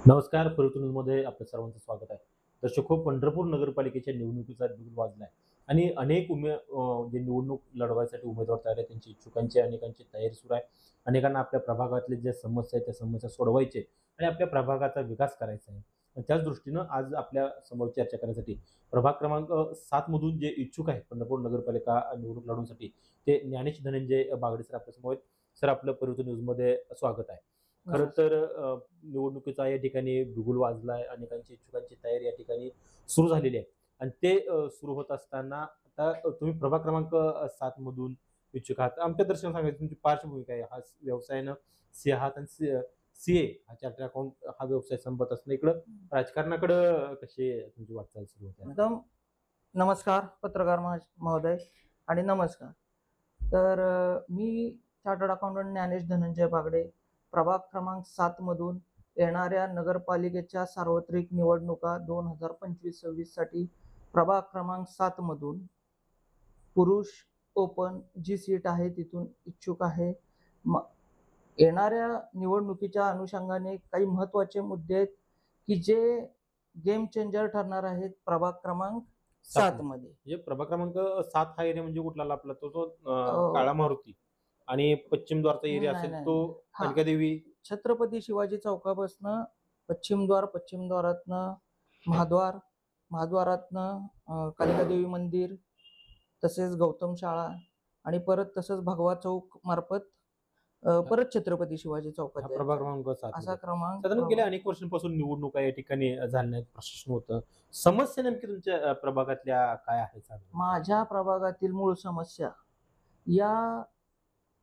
नमस्कार. फलटण न्यूजमध्ये आपल्या सर्वांचं स्वागत आहे. दर्शको, पंढरपूर नगरपालिकेच्या निवडणुकीचा बिगुल वाजलाय आणि अनेक जे निवडणूक लढवायसाठी उमेदवार तयार आहेत, त्यांची इच्छुकांची अनेकांची तयारी सुरू आहे. अनेकांना आपल्या प्रभागातले ज्या समस्या आहेत, त्या समस्या सोडवायचे आणि आपल्या प्रभागाचा विकास करायचा आहे. आणि त्याच दृष्टीनं आज आपल्या समोर चर्चा करण्यासाठी प्रभाग क्रमांक 7 मधून जे इच्छुक आहेत पंढरपूर नगरपालिका निवडणूक लढवण्यासाठी, ते ज्ञानेश धनंजय बागडे सर आपल्यासमोर आहेत. सर, आपलं फलटण न्यूजमध्ये स्वागत आहे. खरं तर निवडणुकीचा या ठिकाणी बिगुल वाजलाय. अनेकांची इच्छुकांची तयारी या ठिकाणी सुरू झालेली आहे आणि ते सुरू होत असताना आता तुम्ही प्रभाग क्रमांक 7 मधून इच्छुक आहात. आमच्या दर्शकांना सांगायचं, तुमची पार्श्वभूमी काय आहे? हा व्यवसायानं सी आहात आणि सीए हा चार्टर्ड अकाउंट हा व्यवसाय संपत असताना इकडं राजकारणाकडं कशी तुमची वाटचाल सुरू होते? एकदम नमस्कार पत्रकार महोदय आणि नमस्कार. तर मी चार्टर्ड अकाउंटंट ज्ञानेश धनंजय बागडे, प्रभाग क्रमांक 7 मधून येणाऱ्या नगरपालिकेच्या सार्वत्रिक निवडणुका 2025-26 साठी प्रभाग क्रमांक 7 मधून पुरुष ओपन जी सीट आहे तिथून इच्छुक आहे. येणाऱ्या निवडणुकीच्या अनुषंगाने काही महत्त्वाचे मुद्दे आहेत की जे गेम चेंजर ठरणार आहेत प्रभाग क्रमांक 7 मध्ये. म्हणजे प्रभाग क्रमांक 7 हा एरिया म्हणजे कुठला आपला? तो काळा मारुती आणि पश्चिम द्वारचा एरिया नाही, असेल नाही, तो नाही. हा. कनकादेवी. छत्रपती शिवाजी चौकापासनं पश्चिम द्वारातनं महाद्वार, महाद्वारातनं कालिकादेवी मंदिर, तसेच गौतम शाळा आणि परत तसंच भगवा चौक मार्फत परत छत्रपती शिवाजी चौकात हा यायचं. प्रभाग क्रमांक 7 असा क्रमांक साधारण गेल्या अनेक वर्षांपासून निवडणुका या ठिकाणी झाल्या नाहीत, प्रशासन होतं. समस्या नेमकी तुमच्या प्रभागातल्या काय आहेत साधारण? माझ्या प्रभागातील मूळ समस्या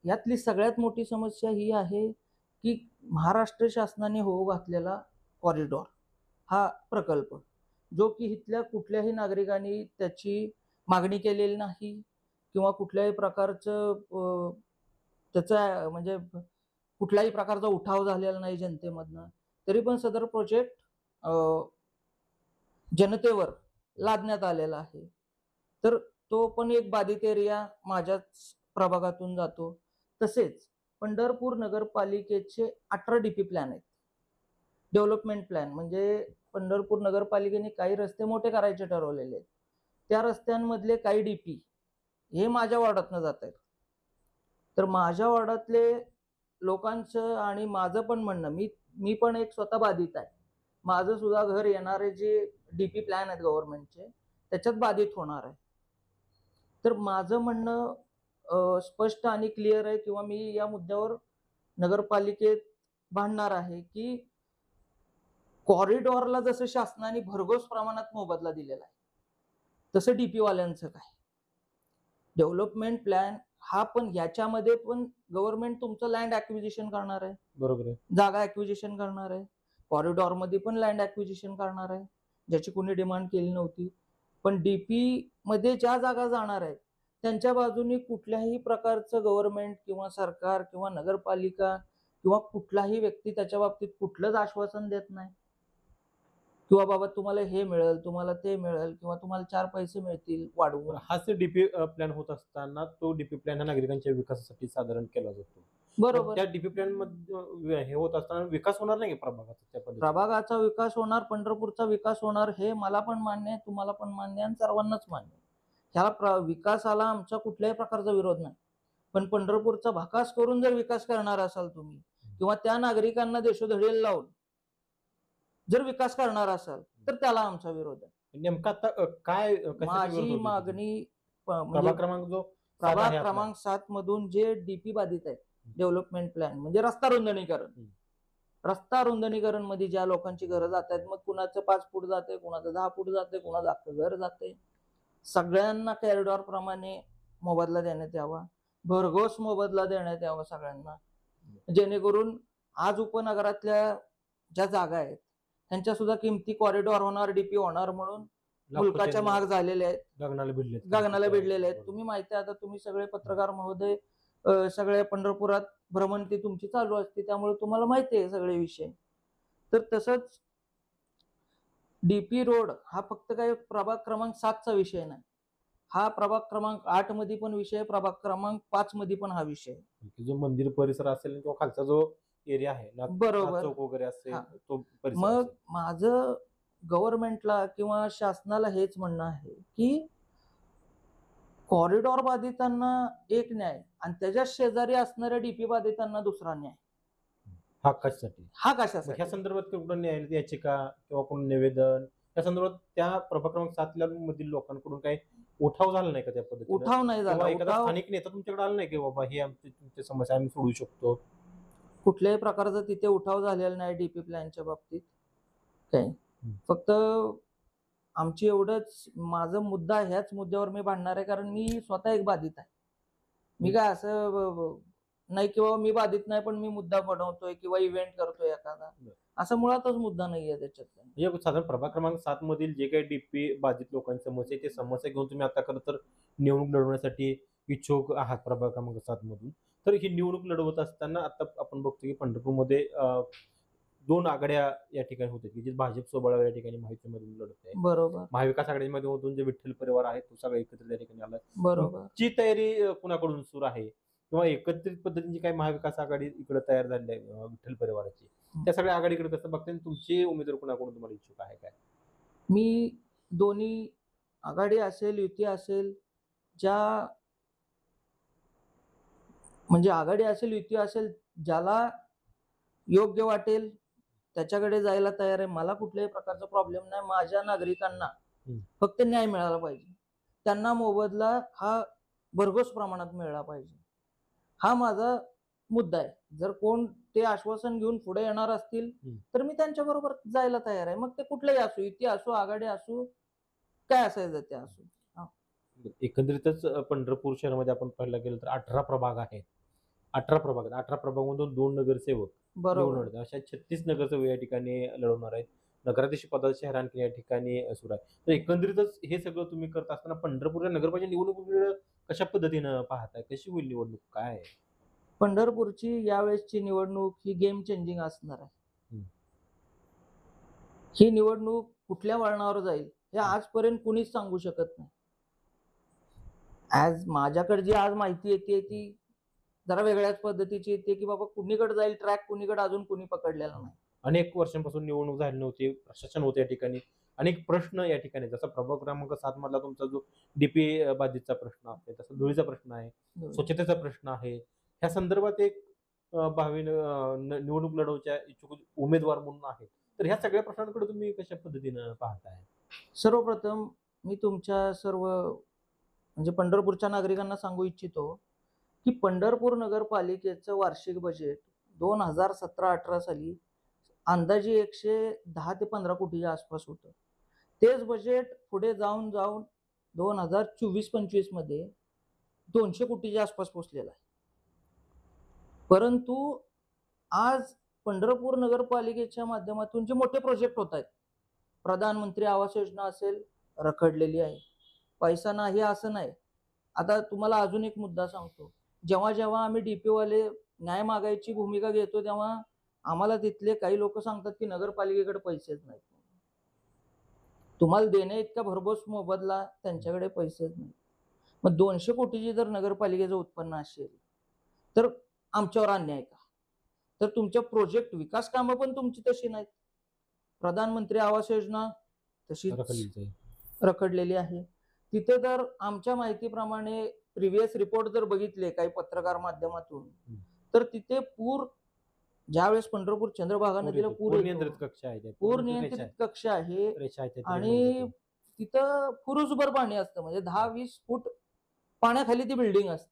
यातली सगळ्यात मोठी समस्या ही आहे की महाराष्ट्र शासनाने होऊ घातलेला कॉरिडॉर हा प्रकल्प, जो की इथल्या कुठल्याही नागरिकांनी त्याची मागणी केलेली नाही किंवा कुठल्याही प्रकारचं त्याचा म्हणजे कुठल्याही प्रकारचा उठाव झालेला नाही जनतेमधनं, तरी पण सदर प्रोजेक्ट जनतेवर लादण्यात आलेला आहे. तर तो पण एक बाधित एरिया माझ्याच प्रभागातून जातो. तसेच पंढरपूर नगरपालिकेचे 18 डीपी प्लॅन आहेत. डेव्हलपमेंट प्लॅन म्हणजे पंढरपूर नगरपालिकेने काही रस्ते मोठे करायचे ठरवलेले आहेत. त्या रस्त्यांमधले काही डीपी हे माझ्या वॉर्डातनं जात आहेत. तर माझ्या वॉर्डातले लोकांचं आणि माझं पण म्हणणं, मी पण एक स्वतः बाधित आहे. माझं सुद्धा घर येणारे जे डीपी प्लॅन आहेत गव्हर्नमेंटचे त्याच्यात बाधित होणार आहे. तर माझं म्हणणं स्पष्ट आणि क्लिअर आहे किंवा मी या मुद्द्यावर नगरपालिकेत भांडणार आहे की कॉरिडॉरला जसं शासनाने भरघोस प्रमाणात मोबदला दिलेला आहे, तसं डीपी वाल्यांचं काय? डेव्हलपमेंट प्लॅन हा पण याच्यामध्ये पण गव्हर्नमेंट तुमचं लँड ॲक्विजिशन करणार आहे, बरोबर आहे. जागा ॲक्विजिशन करणार आहे. कॉरिडॉर मध्ये पण लँड ॲक्विजिशन करणार आहे, ज्याची कोणी डिमांड केली नव्हती. पण डीपी मध्ये ज्या जागा जाणार आहेत त्यांच्या बाजूने कुठल्याही प्रकारचं गव्हर्नमेंट किंवा सरकार किंवा नगरपालिका किंवा कुठलाही व्यक्ती त्याच्या बाबतीत कुठलंच आश्वासन देत नाही किंवा बाबा तुम्हाला हे मिळेल, तुम्हाला ते मिळेल किंवा तुम्हाला 4 पैसे मिळतील वाढवून. हाच डीपी प्लॅन होत असताना तो डीपी प्लॅन हा नागरिकांच्या विकासासाठी साधारण केला जातो. बरोबर. त्या डीपी प्लॅन मध्ये हे होत असताना विकास होणार नाही प्रभागाचा? त्या पद्धतीने प्रभागाचा विकास होणार, पंढरपूरचा विकास होणार, हे मला पण मान्य आहे, तुम्हाला पण मान्य आहे आणि सर्वांनाच मान्य आहे. ह्या विकासाला आमचा कुठल्याही प्रकारचा विरोध नाही. पण पंढरपूरचा भाकास करून जर विकास करणार असाल तुम्ही किंवा त्या नागरिकांना देशोधडीला लावून जर विकास करणार असाल तर त्याला आमचा विरोध आहे. नेमका आता काय माझी मागणी प्रभाग क्रमांक जो प्रभाग क्रमांक 7 मधून जे डीपी बाधित आहेत, डेव्हलपमेंट प्लॅन म्हणजे रस्ता रुंदणीकरण मध्ये ज्या लोकांची घरं जात आहेत, मग कुणाचं 5 फूट जाते, कुणाचं 10 फूट जाते, कुणाचं अख्खं घर जाते, सगळ्यांना कॉरिडॉर प्रमाणे मोबदला देण्यात यावा, भरघोस मोबदला देण्यात यावा सगळ्यांना, जेणेकरून आज उपनगरातल्या ज्या जागा आहेत त्यांच्या सुद्धा किमती कॉरिडॉर होणार, डीपी होणार म्हणून मुलकाच्या महाग झालेल्या आहेत, गगनाला भिडलेले आहेत. तुम्ही माहिती आहे, आता तुम्ही सगळे पत्रकार महोदय सगळे पंढरपुरात भ्रमंती तुमची चालू असते, त्यामुळे तुम्हाला माहिती आहे सगळे विषय. तर तसंच डीपी रोड हा फक्त काही प्रभाग क्रमांक 7 चा विषय नाही, हा प्रभाग क्रमांक 8 मध्ये पण विषय, प्रभाग क्रमांक 5 मध्ये पण हा विषय. जो मंदिर परिसर असेल किंवा खालचा जो एरिया आहे नाथ बरोबर. चौक वगैरे असेल, हा. तो परिसर मग असेल. माझं गव्हर्नमेंटला किंवा शासनाला हेच म्हणणं आहे की कॉरिडॉर बाधितांना एक न्याय आणि त्याच्या शेजारी असणाऱ्या डीपी बाधितांना दुसरा न्याय. हा कशासाठी? हा मग ह्या कशासाठी? संदर्भात कुठं न्यायालयात याचिका किंवा कोण निवेदन या संदर्भात त्या प्रभाग क्रमांक 7 मधील लोकांकडून काही उठाव झाला नाही का त्या पद्धतीनं? उठाव नाही झाला. किंवा एखादा उठाव स्थानिक नेता तुमच्याकडे आला नाही की बाबा ही आमची तुमची समस्या आम्ही सोडवू शकतो? कुठल्याही प्रकारचा तिथे उठाव झालेला नाही डीपी प्लॅनच्या बाबतीत. काय फक्त आमची एवढंच माझा मुद्दा ह्याच मुद्द्यावर मी भांडणार आहे कारण मी स्वतः एक बाधित आहे. मी काय असं नाही किंवा मी बाधित नाही पण मी मुद्दा बनवतोय किंवा इव्हेंट करतोय एखादा, असा मुळातच मुद्दा नाहीये त्याच्यात. म्हणजे साधारण प्रभाग क्रमांक 7 मधील जे काही डीपी बाधित लोकांची समस्या आहे, ते समस्या घेऊन तुम्ही आता खरं तर निवडणूक लढवण्यासाठी इच्छुक आहात प्रभाग क्रमांक 7 मधून. तर ही निवडणूक लढवत असताना आता आपण बघतो की पंढरपूरमध्ये 2 आघाड्या या ठिकाणी होते की जे भाजप सोबळावर या ठिकाणी महायुतीमधून लढत आहे. बरोबर महाविकास आघाडीमध्ये जे विठ्ठल परिवार आहे तो सगळा एकत्र त्या ठिकाणी आला. बरोबर. ची तयारी कुणाकडून सुरू आहे किंवा एकत्रित पद्धतीने काही महाविकास आघाडी इकडे तयार झाली आहे विठ्ठल परिवाराची, त्या सगळ्या आघाडीकडे कसं बघते आणि तुमचे उमेदवार कुणाकडून तुम्हाला इच्छुक आहे काय? मी दोन्ही आघाडी असेल युती असेल ज्या म्हणजे आघाडी असेल युती असेल ज्याला योग्य वाटेल त्याच्याकडे जायला तयार आहे. मला कुठल्याही प्रकारचा प्रॉब्लेम नाही. माझ्या नागरिकांना फक्त न्याय मिळाला पाहिजे. त्यांना मोबदला हा भरघोस प्रमाणात मिळाला पाहिजे. हा माझा मुद्दा आहे. जर कोण ते आश्वासन घेऊन पुढे येणार असतील तर मी त्यांच्या बरोबर जायला तयार आहे. मग ते कुठलेही असू, युती असू, आघाडी असू, काय असायचं ते असू. एकंदरीतच पंढरपूर शहरामध्ये आपण पाहायला गेलं तर 18 प्रभाग आहेत. 18 प्रभागामधून 2 नगरसेवक बरोबर. निवडून अशा 36 नगरसेवक या ठिकाणी लढवणार आहेत. नगराध्यक्ष पदाचे आणखी या ठिकाणी सुरू आहे. तर एकंदरीतच हे सगळं तुम्ही करत असताना पंढरपूरच्या नगरपालिका निवडणुकीकडे कशा पद्धतीनं पाहताय? कशी होईल निवडणूक? काय आहे? पंढरपूरची यावेळेसची निवडणूक ही गेम चेंजिंग असणार आहे. ही निवडणूक कुठल्या वळणावर जाईल हे आजपर्यंत कुणीच सांगू शकत नाही. आज माझ्याकडे जी आज माहिती येते ती जरा वेगळ्याच पद्धतीची येते की बाबा कुणीकडे जाईल ट्रॅक, कुणीकडे अजून कुणी पकडलेला नाही. अनेक वर्षांपासून निवडणूक झाली नव्हती, प्रशासन होते या ठिकाणी, अनेक प्रश्न या ठिकाणी, जसा प्रभाग क्रमांक 7 मधला तुमचा जो डीपी बाधितचा प्रश्न आहे, तसा धुळीचा प्रश्न आहे, स्वच्छतेचा प्रश्न आहे. ह्या संदर्भात एक भावी निवडणूक लढवच्या इच्छुक उमेदवार म्हणून आहेत. तर ह्या सगळ्या प्रश्नांकडे तुम्ही कशा पद्धतीनं पाहताय? सर्वप्रथम मी तुमच्या सर्व म्हणजे पंढरपूरच्या नागरिकांना सांगू इच्छितो की पंढरपूर नगरपालिकेचं वार्षिक बजेट 2017-18 साली अंदाजे 110 ते 15 कोटीच्या आसपास होतं. तेच बजेट पुढे जाऊन 2024-25 मध्ये 200 कोटीच्या आसपास पोहोचलेलं आहे. परंतु आज पंढरपूर नगरपालिकेच्या माध्यमातून जे मोठे प्रोजेक्ट होत आहेत, प्रधानमंत्री आवास योजना असेल, रखडलेली आहे. पैसा नाही असं नाही. आता तुम्हाला अजून एक मुद्दा सांगतो. जेव्हा आम्ही डीपी वाले न्याय मागायची भूमिका घेतो तेव्हा आम्हाला तिथले काही लोक सांगतात की नगरपालिकेकडे पैसेच नाहीत. तुम्हाला देणे इतका भरघोस मोबदला, त्यांच्याकडे पैसेच नाहीत. मग 200 कोटीची जर नगरपालिकेचं उत्पन्न असेल तर आमच्यावर अन्याय का? तर तुमच्या प्रोजेक्ट विकास कामं पण तुमची तशी नाहीत. प्रधानमंत्री आवास योजना तशीच रखडलेली आहे. तिथे तर आमच्या माहितीप्रमाणे प्रिव्हियस रिपोर्ट जर बघितले काही पत्रकार माध्यमातून तर तिथे पूर ज्यावेळेस पंढरपूर चंद्रभागा नदीला पूर नियंत्रित कक्ष आहे, पूर नियंत्रित कक्ष आहे आणि तिथं फुरुसभर पाणी असतं. म्हणजे 10-20 फूट पाण्याखाली ती बिल्डिंग असते.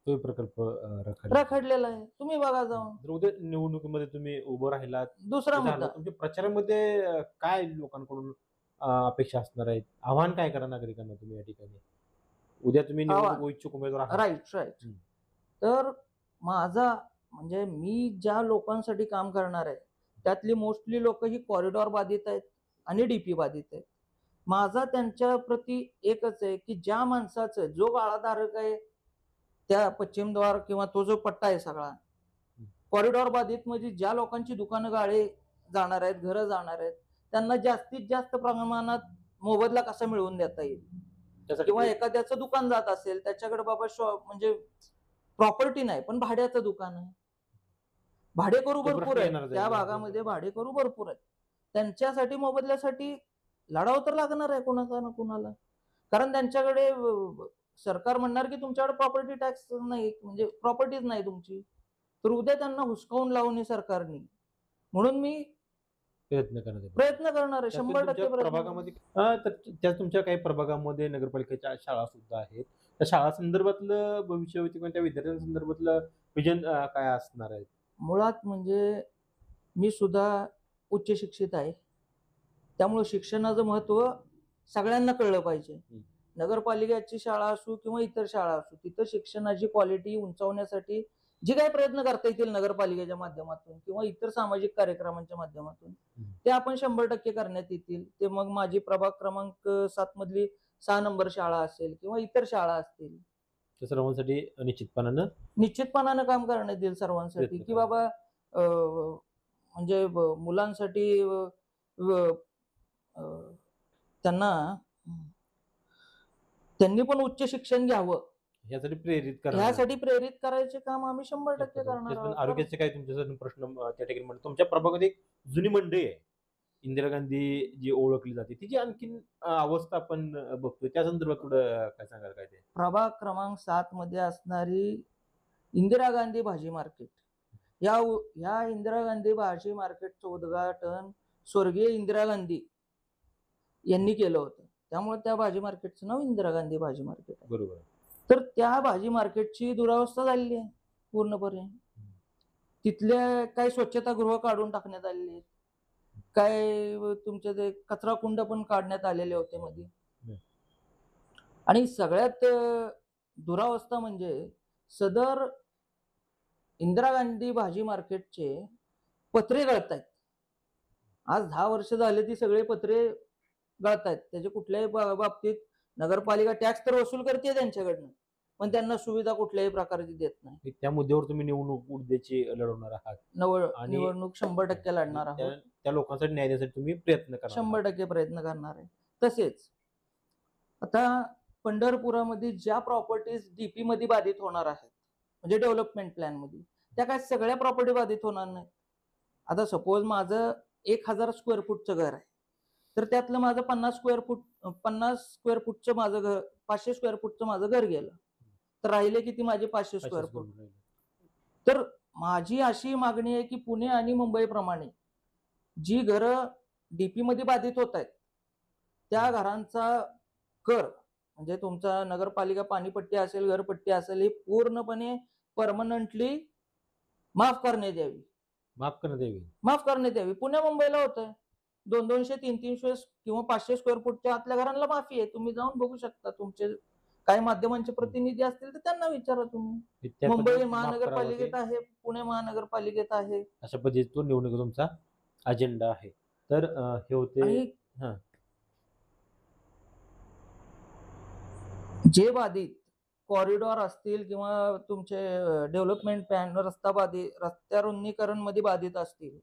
तो प्रकल्प रखडलेला आहे. तुम्ही बघा जाऊन. उद्या निवडणुकीमध्ये तुम्ही उभं राहिलात, दुसरा मुद्दा तुमच्या प्रचारामध्ये काय लोकांकडून अपेक्षा असणार आहेत? आव्हान काय करा नागरिकांना तुम्ही या ठिकाणी? उद्या तुम्ही निवडणूक इच्छुक उमेदवार आहात. राईट. तर माझा म्हणजे मी ज्या लोकांसाठी काम करणार आहे त्यातली मोस्टली लोक ही कॉरिडॉर बाधित आहेत आणि डीपी बाधित आहेत. माझा त्यांच्या प्रती एकच आहे की ज्या माणसाचं जो गाळाधारक आहे त्या पश्चिम द्वार किंवा तो जो पट्टा आहे सगळा कॉरिडॉर बाधित म्हणजे ज्या लोकांची दुकानं गाळे जाणार आहेत, घरं जाणार आहेत, त्यांना जास्तीत जास्त प्रमाणात मोबदला कसा मिळवून देता येईल. किंवा एखाद्याचं दुकान जात असेल त्याच्याकडे बाबा म्हणजे प्रॉपर्टी नाही पण भाड्याचं दुकान आहे. भाडेकरू ते भरपूर प्रश्न आहेत येणारच आहे. त्या भागामध्ये, भाडेकरू भरपूर आहेत. त्यांच्यासाठी मोबदल्यासाठी लढावं तर लागणार आहे कोणाचा ना कोणाला. कारण त्यांच्याकडे सरकार म्हणणार की तुमच्याकडे प्रॉपर्टी टॅक्स नाही, म्हणजे प्रॉपर्टीज नाही तुमची. तर उद्या त्यांना हुसकावून लावणे सरकारने. म्हणून मी प्रयत्न करण्यात येईल. प्रयत्न करणार आहे, त्यातून 100% तुमच्या प्रयत्न करणार. प्रभागामध्ये तर त्या तुमच्या काही प्रभागामध्ये नगरपालिकेच्या शाळा सुद्धा आहेत. त्या शाळा संदर्भातलं भविष्य किंवा त्या विद्यार्थ्यांसंदर्भातलं विजन काय असणार आहे? मुळात म्हणजे मी सुद्धा उच्च शिक्षित आहे. त्यामुळे शिक्षणाचं महत्त्व सगळ्यांना कळलं पाहिजे. नगरपालिकेची शाळा असो किंवा इतर शाळा असो, तिथं शिक्षणाची क्वालिटी उंचावण्यासाठी जे काही प्रयत्न करता येतील नगरपालिकेच्या माध्यमातून किंवा इतर सामाजिक कार्यक्रमांच्या माध्यमातून, ते आपण 100% करण्यात येतील. ते मग माझी प्रभाग क्रमांक 7 मधली 6 नंबर शाळा असेल किंवा इतर शाळा असतील. त्या सर्वांसाठी निश्चितपणानं काम करण्यात येईल सर्वांसाठी, प्रयत्न की बाबा म्हणजे मुलांसाठी अ, अ, त्यांना त्यांनी पण उच्च शिक्षण घ्यावं यासाठी प्रेरित करणार. ह्यासाठी प्रेरित करायचे काम आम्ही 100% करणार तेच पण आहोत. आरोग्याचे काय तुमच्यासाठी प्रश्न त्या ठिकाणी म्हणतो. तुमच्या प्रभागामध्ये एक जुनी मंडई आहे. इंदिरा गांधी जी ओळखली जाते, तिची आणखीन अवस्था आपण बघतोय. त्या संदर्भात थोडं काय सांगाल काय ते? प्रभाग क्रमांक 7 मध्ये असणारी इंदिरा गांधी भाजी मार्केट, या इंदिरा गांधी भाजी मार्केटचं उद्घाटन स्वर्गीय इंदिरा गांधी यांनी केलं होतं. त्यामुळे त्या भाजी मार्केटचं नाव इंदिरा गांधी भाजी मार्केट आहे. बरोबर. तर त्या भाजी मार्केटची दुरावस्था झालेली आहे पूर्णपणे. तिथल्या काही स्वच्छतागृह काढून टाकण्यात आलेली आहेत. काय तुमचे ते कचरा कुंड पण काढण्यात आलेले होते मध्ये. आणि सगळ्यात दुरावस्था म्हणजे सदर इंदिरा गांधी भाजी मार्केटचे पत्रे गळतायत. आज 10 वर्ष झाले ती सगळे पत्रे गळतायत. त्याचे कुठल्याही बाबतीत नगरपालिका टॅक्स तर वसूल करते त्यांच्याकडनं, पण त्यांना सुविधा कुठल्याही प्रकारची देत नाही. त्या मुद्द्यावर तुम्ही निवडणूक उद्याची लढवणार आहात आणि निवडणूक 100% लढणार आहोत. त्या लोकांसाठी न्याय देण्यासाठी तुम्ही प्रयत्न करणार. 100% प्रयत्न करणार आहे. तसेच आता पंढरपुरामध्ये ज्या प्रॉपर्टीज डीपी मध्ये बाधित होणार आहेत, म्हणजे डेव्हलपमेंट प्लॅन मध्ये, त्या काय सगळ्या प्रॉपर्टी बाधित होणार नाहीत. आता सपोज माझं 1000 स्क्वेअर फूटचं घर आहे, तर त्यातलं माझं 50 स्क्वेअर फूटचं माझं घर, 500 स्क्वेअर फूटचं माझं घर गेलं, तर राहिले किती माझे 500 स्क्वेअर फूट. तर माझी अशी मागणी आहे की पुणे आणि मुंबईप्रमाणे जी घरं डीपी मध्ये बाधित होत आहेत, त्या घरांचा कर, म्हणजे तुमचा नगरपालिका पाणीपट्टी असेल, घरपट्टी असेल, ही पूर्णपणे परमनंटली माफ करण्यात यावी. माफ करण्यात यावी. पुणे मुंबईला होतंय 200, 300 किंवा 500 स्क्वेअर फूटच्या आतल्या घरांना माफी आहे. तुम्ही जाऊन बघू शकता. तुमचे काही माध्यमांचे प्रतिनिधी असतील तर त्यांना विचारा तुम्ही. मुंबई महानगरपालिकेत आहे, पुणे महानगरपालिकेत आहे. अशा पद्धतीने तो निवडणूक तुमचा अजेंडा आहे. तर हे होते जे बाधित कॉरिडॉर असतील किंवा तुमचे डेव्हलपमेंट प्लॅन, रस्ता रुंदीकरण मध्ये बाधित असतील,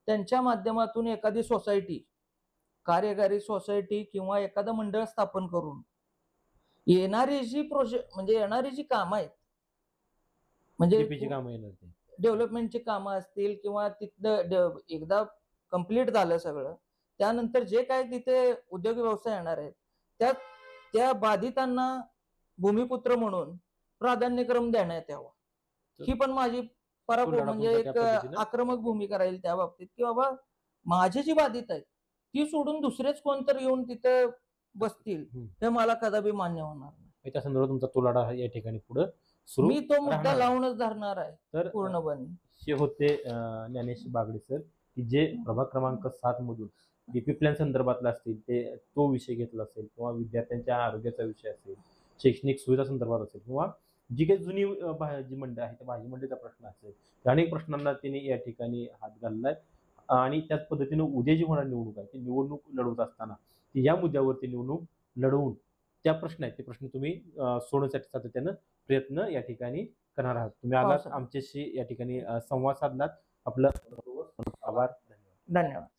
त्यांच्या माध्यमातून एखादी सोसायटी, कार्यकारी सोसायटी किंवा एखादं मंडळ स्थापन करून येणारी जी म्हणजे येणारी जी कामं आहेत, म्हणजे डेव्हलपमेंटची कामं असतील किंवा तिथलं एकदा कंप्लीट झालं सगळं, त्यानंतर जे काय तिथे उद्योग व्यवसाय येणार आहेत, त्या बाधितांना भूमिपुत्र म्हणून प्राधान्यक्रम देण्यात यावा. ही पण माझी म्हणजे एक आक्रमक भूमिका राहील त्या बाबतीत, की बाबा माझे जी बाधित आहेत ती सोडून दुसरेच कोणतरी येऊन तिथं बसतील, हे मला कदापि मान्य होणार नाही. त्या संदर्भात तुमचा तो लढा या ठिकाणी पुढे सुरू, मी तो मुद्दा लावूनच धरणार आहे. तर पूर्णपणे हे होते ज्ञानेश बागडे सर, की जे प्रभाग क्रमांक 7 मधून डीपी प्लॅन संदर्भातला असतील तो विषय घेतला असेल किंवा विद्यार्थ्यांच्या आरोग्याचा विषय असेल, शैक्षणिक सुविधा संदर्भात असेल किंवा जी काही जुनी जी मंडळ आहे त्या भाजी मंडईचा प्रश्न असेल, त्या अनेक प्रश्नांना त्यांनी या ठिकाणी हात घाललाय. आणि त्याच पद्धतीने उद्या जी होणारी निवडणूक आहे ती निवडणूक लढवत असताना या मुद्द्यावरती निवडणूक लढवून त्या प्रश्न आहेत ते प्रश्न तुम्ही सोडवण्यासाठी सातत्यानं प्रयत्न या ठिकाणी करणार आहात. तुम्ही आलात आमच्याशी या ठिकाणी संवाद साधलात. आपलं आभार. धन्यवाद.